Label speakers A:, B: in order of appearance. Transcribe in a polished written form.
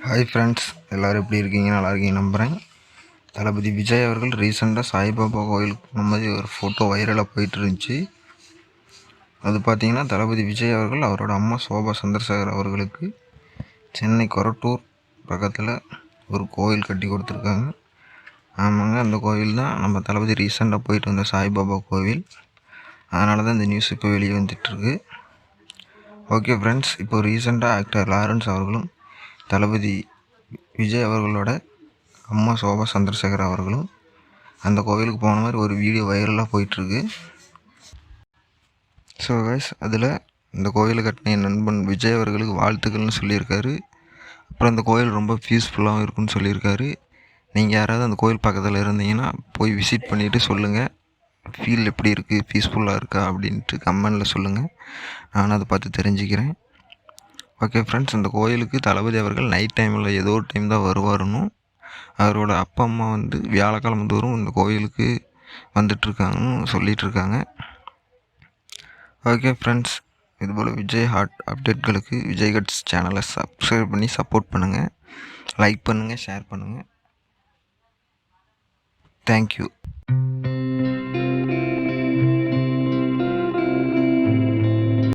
A: Hi friends, எல்லோரும் எப்படி இருக்கீங்க? நல்லா இருக்கீங்க நம்புகிறேன். தளபதி விஜய் அவர்கள் ரீசெண்டாக சாய்பாபா கோயிலுக்கு போன மாதிரி ஒரு ஃபோட்டோ வைரலாக போயிட்டு இருந்துச்சு. அது பார்த்திங்கன்னா தளபதி விஜய் அவர்கள் அவரோட அம்மா சோபா சந்திரசேகர் அவர்களுக்கு சென்னை கொரட்டூர் பக்கத்தில் ஒரு கோயில் கட்டி கொடுத்துருக்காங்க. ஆமாங்க, அந்த கோவில் தான் நம்ம தளபதி ரீசெண்டாக போயிட்டு வந்த சாய்பாபா கோவில். அதனால தான் இந்த நியூஸ் இப்போ வெளியே வந்துட்டுருக்கு. ஓகே ஃப்ரெண்ட்ஸ், இப்போ ரீசெண்டாக ஆக்டர் லாரன்ஸ் அவர்களும் தளபதி விஜய் அவர்களோட அம்மா சோபா சந்திரசேகர் அவர்களும் அந்த கோவிலுக்கு போன மாதிரி ஒரு வீடியோ வைரலாக போயிட்டுருக்கு. ஸோ கைஸ், அதில் இந்த கோவிலை கட்டின என் நண்பன் விஜய் அவர்களுக்கு வாழ்த்துக்கள்னு சொல்லியிருக்காரு. அப்புறம் அந்த கோயில் ரொம்ப பீஸ்ஃபுல்லாகவும் இருக்குன்னு சொல்லியிருக்காரு. நீங்கள் யாராவது அந்த கோயில் பக்கத்தில் இருந்தீங்கன்னா போய் விசிட் பண்ணிவிட்டு சொல்லுங்கள், ஃபீல் எப்படி இருக்குது, பீஸ்ஃபுல்லாக இருக்கா அப்படின்ட்டு கமெண்டில் சொல்லுங்கள். நான் அதை பார்த்து தெரிஞ்சுக்கிறேன். ஓகே ஃப்ரெண்ட்ஸ், இந்த கோயிலுக்கு தளபதி அவர்கள் நைட் டைமில் ஏதோ ஒரு டைம் தான் வருவாருன்னும், அவரோட அப்பா அம்மா வியாழக்கிழமை தோறும் இந்த கோயிலுக்கு வந்துட்டுருக்காங்கன்னு சொல்லிகிட்ருக்காங்க. ஓகே ஃப்ரெண்ட்ஸ், இதுபோல் விஜய் ஹாட் அப்டேட்களுக்கு விஜய் கட்ஸ் சேனலை சப்ஸ்கிரைப் பண்ணி சப்போர்ட் பண்ணுங்கள். லைக் பண்ணுங்கள், ஷேர் பண்ணுங்கள். தேங்க்யூ.